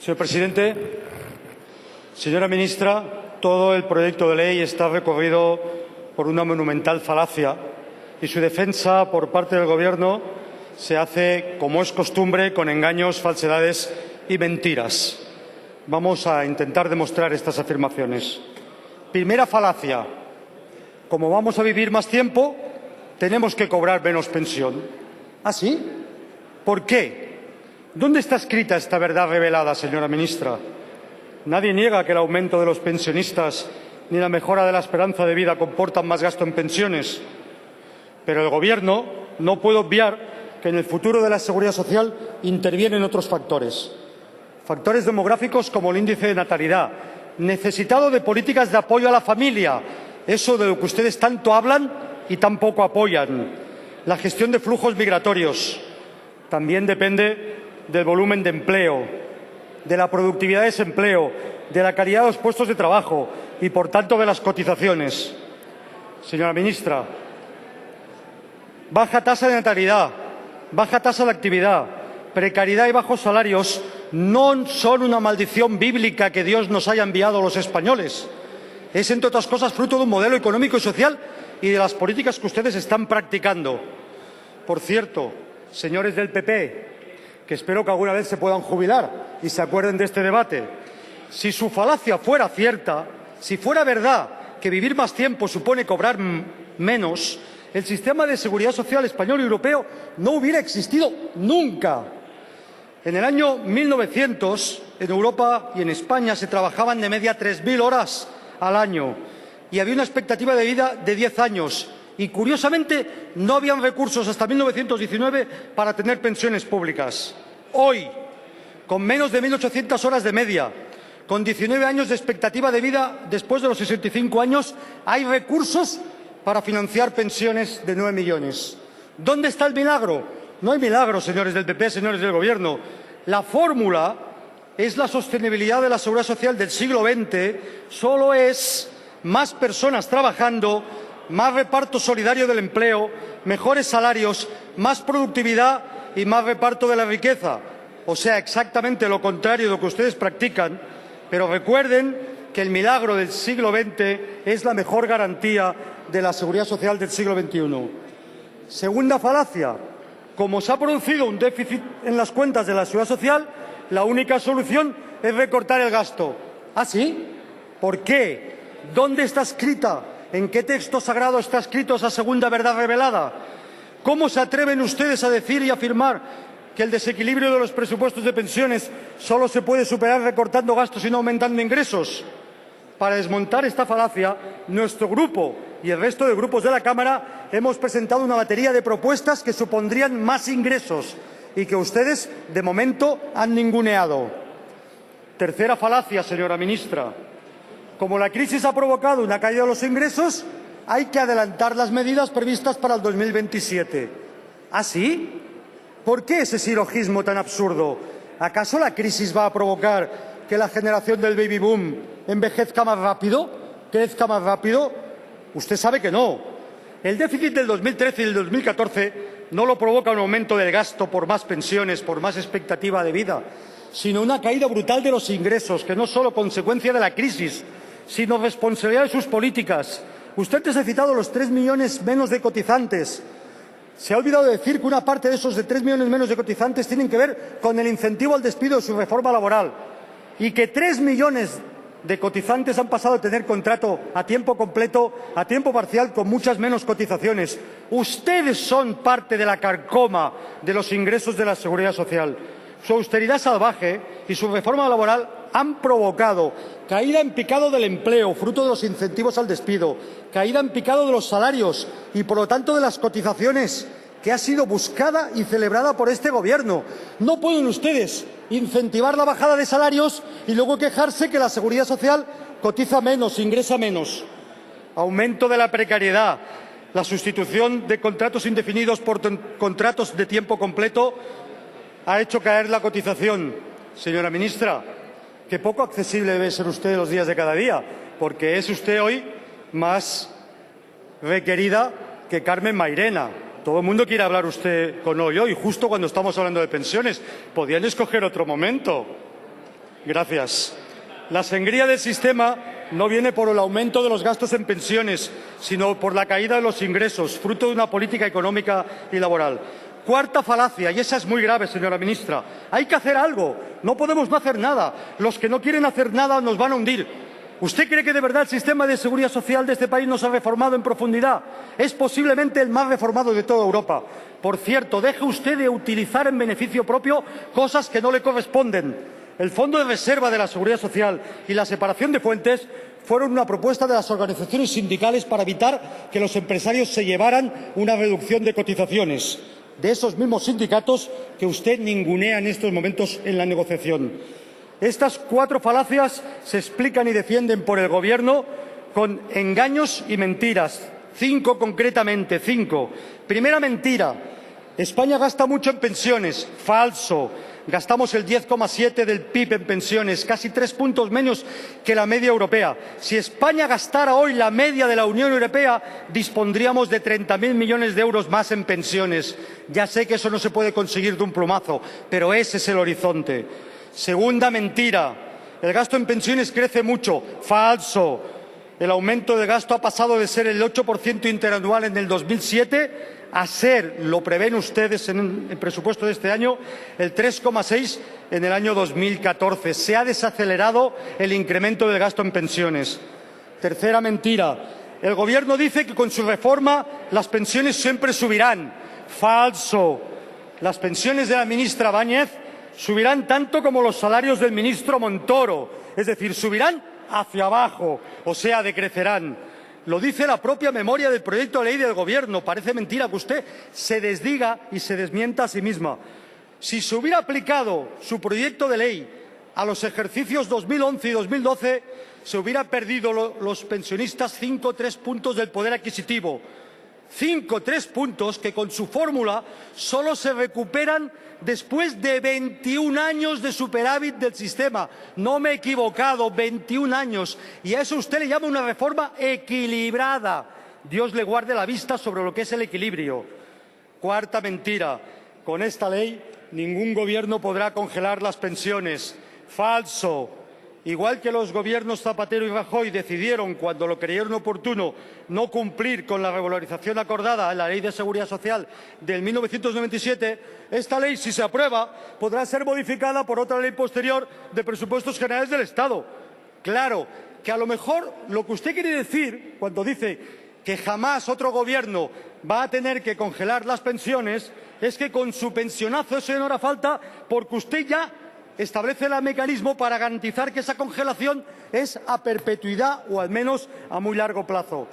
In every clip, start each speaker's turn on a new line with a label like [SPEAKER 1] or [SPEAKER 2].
[SPEAKER 1] Señor presidente, señora ministra, todo el proyecto de ley está recorrido por una monumental falacia y su defensa por parte del Gobierno se hace, como es costumbre, con engaños, falsedades y mentiras. Vamos a intentar demostrar estas afirmaciones. Primera falacia. Como vamos a vivir más tiempo, tenemos que cobrar menos pensión. ¿Ah, sí? ¿Por qué? ¿Dónde está escrita esta verdad revelada, señora ministra? Nadie niega que el aumento de los pensionistas ni la mejora de la esperanza de vida comportan más gasto en pensiones. Pero el Gobierno no puede obviar que en el futuro de la seguridad social intervienen otros factores. Factores demográficos como el índice de natalidad, necesitado de políticas de apoyo a la familia, eso de lo que ustedes tanto hablan y tan poco apoyan. La gestión de flujos migratorios también depende del volumen de empleo, de la productividad de ese empleo, de la calidad de los puestos de trabajo y, por tanto, de las cotizaciones. Señora ministra, baja tasa de natalidad, baja tasa de actividad, precariedad y bajos salarios no son una maldición bíblica que Dios nos haya enviado a los españoles. Es, entre otras cosas, fruto de un modelo económico y social y de las políticas que ustedes están practicando. Por cierto, señores del PP, que espero que alguna vez se puedan jubilar y se acuerden de este debate, si su falacia fuera cierta, si fuera verdad que vivir más tiempo supone cobrar menos, el sistema de seguridad social español y europeo no hubiera existido nunca. En el año 1900, en Europa y en España se trabajaban de media 3.000 horas al año y había una expectativa de vida de 10 años. Y, curiosamente, no habían recursos hasta 1919 para tener pensiones públicas. Hoy, con menos de 1.800 horas de media, con 19 años de expectativa de vida después de los 65 años, hay recursos para financiar pensiones de 9 millones. ¿Dónde está el milagro? No hay milagro, señores del PP, señores del Gobierno. La fórmula es la sostenibilidad de la seguridad social del siglo XX. Solo es más personas trabajando, más reparto solidario del empleo, mejores salarios, más productividad y más reparto de la riqueza. O sea, exactamente lo contrario de lo que ustedes practican. Pero recuerden que el milagro del siglo XX es la mejor garantía de la seguridad social del siglo XXI. Segunda falacia. Como se ha producido un déficit en las cuentas de la seguridad social, la única solución es recortar el gasto. ¿Ah, sí? ¿Por qué? ¿Dónde está escrita? ¿En qué texto sagrado está escrito esa segunda verdad revelada? ¿Cómo se atreven ustedes a decir y afirmar que el desequilibrio de los presupuestos de pensiones solo se puede superar recortando gastos y no aumentando ingresos? Para desmontar esta falacia, nuestro grupo y el resto de grupos de la Cámara hemos presentado una batería de propuestas que supondrían más ingresos y que ustedes, de momento, han ninguneado. Tercera falacia, señora ministra. Como la crisis ha provocado una caída de los ingresos, hay que adelantar las medidas previstas para el 2027. ¿Ah, sí? ¿Por qué ese silogismo tan absurdo? ¿Acaso la crisis va a provocar que la generación del baby boom envejezca más rápido? ¿Crezca más rápido? Usted sabe que no. El déficit del 2013 y del 2014 no lo provoca un aumento del gasto por más pensiones, por más expectativa de vida, sino una caída brutal de los ingresos, que no es solo consecuencia de la crisis, sino responsabilidad de sus políticas. Usted ha citado los 3 millones menos de cotizantes. Se ha olvidado decir que una parte de esos de 3 millones menos de cotizantes tienen que ver con el incentivo al despido de su reforma laboral y que 3 millones de cotizantes han pasado de tener contrato a tiempo completo a tiempo parcial con muchas menos cotizaciones. Ustedes son parte de la carcoma de los ingresos de la seguridad social. Su austeridad salvaje y su reforma laboral han provocado caída en picado del empleo, fruto de los incentivos al despido, caída en picado de los salarios y, por lo tanto, de las cotizaciones, que ha sido buscada y celebrada por este Gobierno. No pueden ustedes incentivar la bajada de salarios y luego quejarse que la seguridad social cotiza menos, ingresa menos. Aumento de la precariedad, la sustitución de contratos indefinidos por contratos de tiempo completo ha hecho caer la cotización. Señora ministra, qué poco accesible debe ser usted los días de cada día, porque es usted hoy más requerida que Carmen Mairena. Todo el mundo quiere hablar usted con hoy, justo cuando estamos hablando de pensiones. Podían escoger otro momento. Gracias. La sangría del sistema no viene por el aumento de los gastos en pensiones, sino por la caída de los ingresos, fruto de una política económica y laboral. Cuarta falacia, y esa es muy grave, señora ministra. Hay que hacer algo. No podemos no hacer nada. Los que no quieren hacer nada nos van a hundir. ¿Usted cree que de verdad el sistema de seguridad social de este país no se ha reformado en profundidad? Es posiblemente el más reformado de toda Europa. Por cierto, deje usted de utilizar en beneficio propio cosas que no le corresponden. El Fondo de Reserva de la Seguridad Social y la separación de fuentes fueron una propuesta de las organizaciones sindicales para evitar que los empresarios se llevaran una reducción de cotizaciones, de esos mismos sindicatos que usted ningunea en estos momentos en la negociación. Estas cuatro falacias se explican y defienden por el Gobierno con engaños y mentiras. 5 concretamente, 5. Primera mentira. España gasta mucho en pensiones. Falso. Gastamos el 10,7 del PIB en pensiones, casi 3 puntos menos que la media europea. Si España gastara hoy la media de la Unión Europea, dispondríamos de 30.000 millones de euros más en pensiones. Ya sé que eso no se puede conseguir de un plumazo, pero ese es el horizonte. Segunda mentira. El gasto en pensiones crece mucho. Falso. El aumento del gasto ha pasado de ser el 8% interanual en el 2007 a ser, lo prevén ustedes en el presupuesto de este año, el 3,6 en el año 2014. Se ha desacelerado el incremento del gasto en pensiones. Tercera mentira. El Gobierno dice que con su reforma las pensiones siempre subirán. Falso. Las pensiones de la ministra Báñez subirán tanto como los salarios del ministro Montoro. Es decir, subirán hacia abajo, o sea, decrecerán. Lo dice la propia memoria del proyecto de ley del Gobierno. Parece mentira que usted se desdiga y se desmienta a sí misma. Si se hubiera aplicado su proyecto de ley a los ejercicios 2011 y 2012, se hubieran perdido los pensionistas 3 puntos del poder adquisitivo. 3 puntos que con su fórmula solo se recuperan después de 21 años de superávit del sistema. No me he equivocado, 21 años. Y a eso usted le llama una reforma equilibrada. Dios le guarde la vista sobre lo que es el equilibrio. Cuarta mentira. Con esta ley ningún gobierno podrá congelar las pensiones. Falso. Igual que los gobiernos Zapatero y Rajoy decidieron, cuando lo creyeron oportuno, no cumplir con la regularización acordada en la Ley de Seguridad Social del 1997, esta ley, si se aprueba, podrá ser modificada por otra ley posterior de presupuestos generales del Estado. Claro, que a lo mejor lo que usted quiere decir, cuando dice que jamás otro gobierno va a tener que congelar las pensiones, es que con su pensionazo eso no hará falta porque usted ya establece el mecanismo para garantizar que esa congelación es a perpetuidad o al menos a muy largo plazo.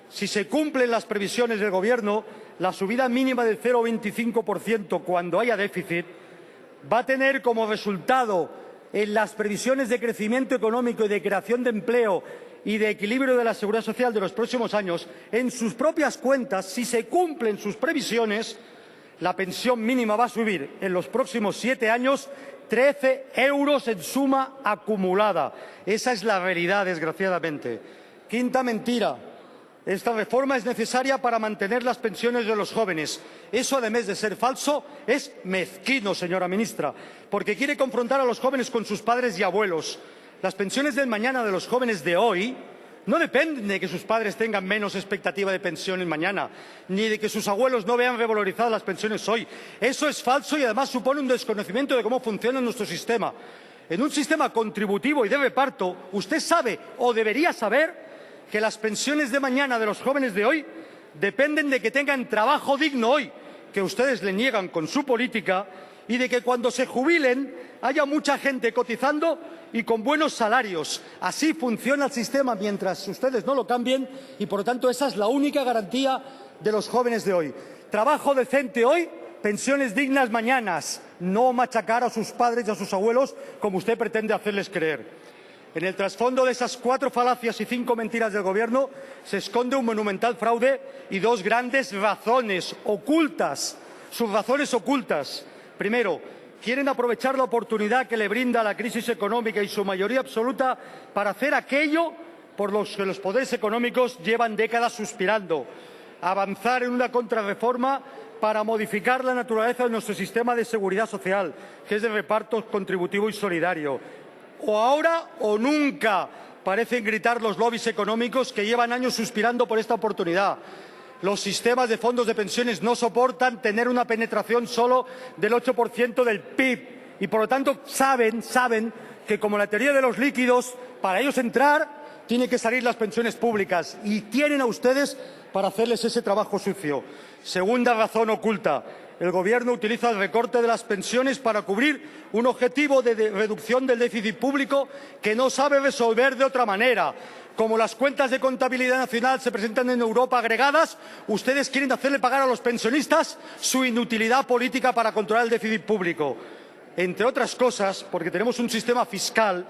[SPEAKER 1] Si se cumplen las previsiones del Gobierno, la subida mínima del 0,25% cuando haya déficit va a tener como resultado en las previsiones de crecimiento económico y de creación de empleo y de equilibrio de la seguridad social de los próximos años, en sus propias cuentas, si se cumplen sus previsiones, la pensión mínima va a subir en los próximos 7 años 13 euros en suma acumulada. Esa es la realidad, desgraciadamente. Quinta mentira. Esta reforma es necesaria para mantener las pensiones de los jóvenes. Eso, además de ser falso, es mezquino, señora ministra, porque quiere confrontar a los jóvenes con sus padres y abuelos. Las pensiones del mañana de los jóvenes de hoy no dependen de que sus padres tengan menos expectativa de pensiones mañana, ni de que sus abuelos no vean revalorizadas las pensiones hoy. Eso es falso y además supone un desconocimiento de cómo funciona nuestro sistema. En un sistema contributivo y de reparto, usted sabe o debería saber que las pensiones de mañana de los jóvenes de hoy dependen de que tengan trabajo digno hoy, que ustedes le niegan con su política, y de que cuando se jubilen haya mucha gente cotizando y con buenos salarios. Así funciona el sistema mientras ustedes no lo cambien y, por lo tanto, esa es la única garantía de los jóvenes de hoy. Trabajo decente hoy, pensiones dignas mañanas, no machacar a sus padres y a sus abuelos como usted pretende hacerles creer. En el trasfondo de esas 4 falacias y 5 mentiras del Gobierno se esconde un monumental fraude y 2 grandes razones ocultas. Sus razones ocultas. Primero, quieren aprovechar la oportunidad que le brinda la crisis económica y su mayoría absoluta para hacer aquello por lo que los poderes económicos llevan décadas suspirando, avanzar en una contrarreforma para modificar la naturaleza de nuestro sistema de seguridad social, que es de reparto contributivo y solidario. o ahora o nunca, parecen gritar los lobbies económicos que llevan años suspirando por esta oportunidad. Los sistemas de fondos de pensiones no soportan tener una penetración solo del 8% del PIB y, por lo tanto, saben que, como la teoría de los líquidos, para ellos entrar tienen que salir las pensiones públicas y tienen a ustedes para hacerles ese trabajo sucio. Segunda razón oculta. El Gobierno utiliza el recorte de las pensiones para cubrir un objetivo de reducción del déficit público que no sabe resolver de otra manera. Como las cuentas de contabilidad nacional se presentan en Europa agregadas, ustedes quieren hacerle pagar a los pensionistas su inutilidad política para controlar el déficit público. Entre otras cosas, porque tenemos un sistema fiscal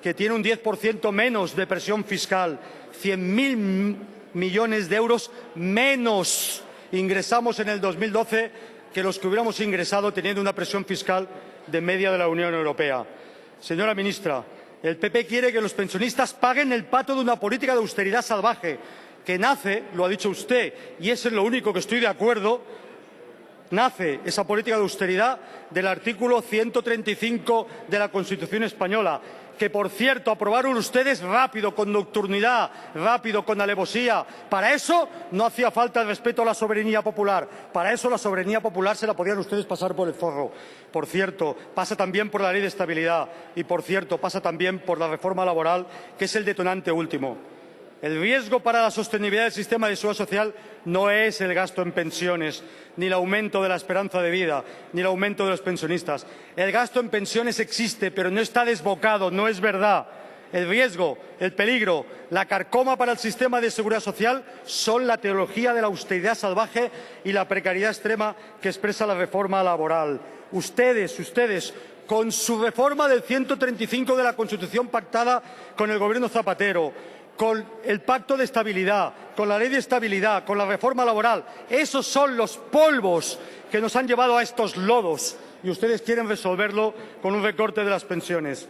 [SPEAKER 1] que tiene un 10% menos de presión fiscal, 100.000 millones de euros menos ingresamos en el 2012 que los que hubiéramos ingresado teniendo una presión fiscal de media de la Unión Europea. Señora ministra, el PP quiere que los pensionistas paguen el pato de una política de austeridad salvaje que nace, lo ha dicho usted, y es en lo único que estoy de acuerdo, nace esa política de austeridad del artículo 135 de la Constitución española, que, por cierto, aprobaron ustedes rápido, con nocturnidad, rápido, con alevosía. Para eso no hacía falta el respeto a la soberanía popular. Para eso la soberanía popular se la podían ustedes pasar por el forro. Por cierto, pasa también por la Ley de Estabilidad y, por cierto, pasa también por la reforma laboral, que es el detonante último. El riesgo para la sostenibilidad del sistema de seguridad social no es el gasto en pensiones, ni el aumento de la esperanza de vida, ni el aumento de los pensionistas. El gasto en pensiones existe, pero no está desbocado, no es verdad. El riesgo, el peligro, la carcoma para el sistema de seguridad social son la teología de la austeridad salvaje y la precariedad extrema que expresa la reforma laboral. Ustedes, con su reforma del 135 de la Constitución pactada con el Gobierno Zapatero, con el Pacto de Estabilidad, con la Ley de Estabilidad, con la reforma laboral. Esos son los polvos que nos han llevado a estos lodos y ustedes quieren resolverlo con un recorte de las pensiones.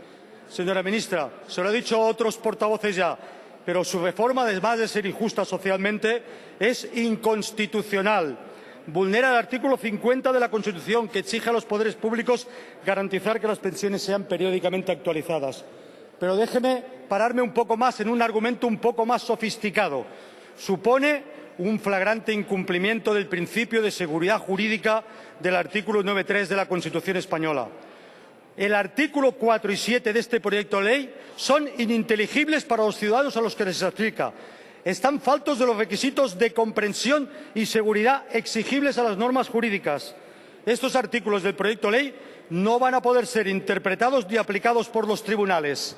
[SPEAKER 1] Señora ministra, se lo he dicho a otros portavoces ya, pero su reforma, además de ser injusta socialmente, es inconstitucional. Vulnera el artículo 50 de la Constitución, que exige a los poderes públicos garantizar que las pensiones sean periódicamente actualizadas. Pero déjeme pararme un poco más en un argumento un poco más sofisticado. Supone un flagrante incumplimiento del principio de seguridad jurídica del artículo 9.3 de la Constitución española. El artículo 4 y 7 de este proyecto de ley son ininteligibles para los ciudadanos a los que les aplica. Están faltos de los requisitos de comprensión y seguridad exigibles a las normas jurídicas. Estos artículos del proyecto de ley no van a poder ser interpretados ni aplicados por los tribunales.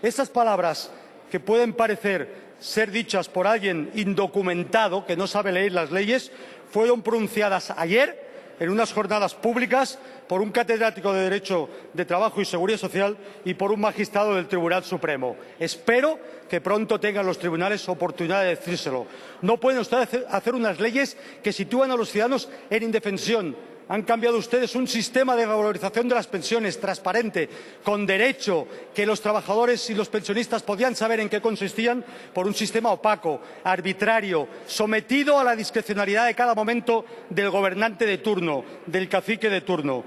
[SPEAKER 1] Esas palabras, que pueden parecer ser dichas por alguien indocumentado que no sabe leer las leyes, fueron pronunciadas ayer en unas jornadas públicas por un catedrático de Derecho de Trabajo y Seguridad Social y por un magistrado del Tribunal Supremo. Espero que pronto tengan los tribunales oportunidad de decírselo. No pueden ustedes hacer unas leyes que sitúan a los ciudadanos en indefensión. Han cambiado ustedes un sistema de revalorización de las pensiones transparente, con derecho, que los trabajadores y los pensionistas podían saber en qué consistían, por un sistema opaco, arbitrario, sometido a la discrecionalidad de cada momento del gobernante de turno, del cacique de turno.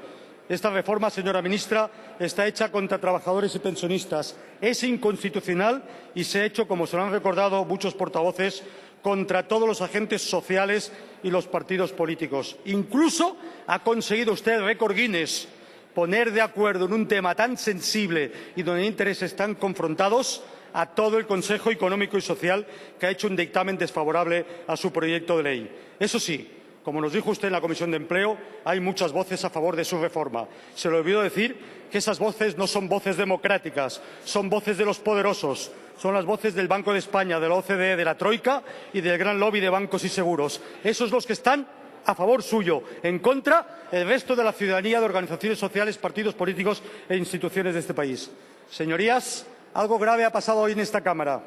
[SPEAKER 1] Esta reforma, señora ministra, está hecha contra trabajadores y pensionistas. Es inconstitucional y se ha hecho, como se lo han recordado muchos portavoces, contra todos los agentes sociales y los partidos políticos. Incluso ha conseguido usted el récord Guinness, poner de acuerdo en un tema tan sensible y donde hay intereses tan confrontados a todo el Consejo Económico y Social, que ha hecho un dictamen desfavorable a su proyecto de ley. Eso sí, como nos dijo usted en la Comisión de Empleo, hay muchas voces a favor de su reforma. Se le olvidó decir que esas voces no son voces democráticas, son voces de los poderosos, son las voces del Banco de España, de la OCDE, de la Troika y del gran lobby de bancos y seguros. Esos los que están a favor suyo, en contra el resto de la ciudadanía, de organizaciones sociales, partidos políticos e instituciones de este país. Señorías, algo grave ha pasado hoy en esta Cámara.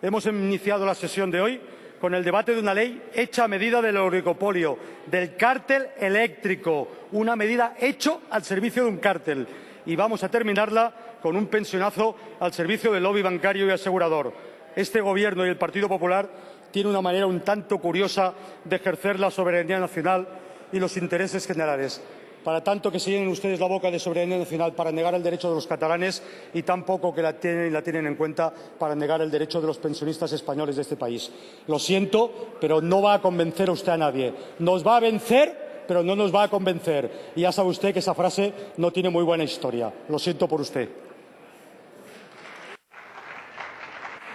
[SPEAKER 1] Hemos iniciado la sesión de hoy con el debate de una ley hecha a medida del oligopolio, del cártel eléctrico, una medida hecha al servicio de un cártel. Y vamos a terminarla con un pensionazo al servicio del lobby bancario y asegurador. Este Gobierno y el Partido Popular tienen una manera un tanto curiosa de ejercer la soberanía nacional y los intereses generales. para tanto que se llenen ustedes la boca de soberanía nacional para negar el derecho de los catalanes y tan poco que la tienen en cuenta para negar el derecho de los pensionistas españoles de este país. Lo siento, pero no va a convencer usted a nadie. Nos va a vencer, pero no nos va a convencer. Y ya sabe usted que esa frase no tiene muy buena historia. Lo siento por usted.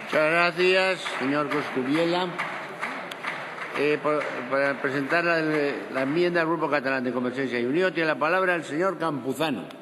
[SPEAKER 2] Muchas gracias, señor Coscubiela. Para presentar la enmienda del Grupo Catalán de Convergencia y Unió tiene la palabra el señor Campuzano.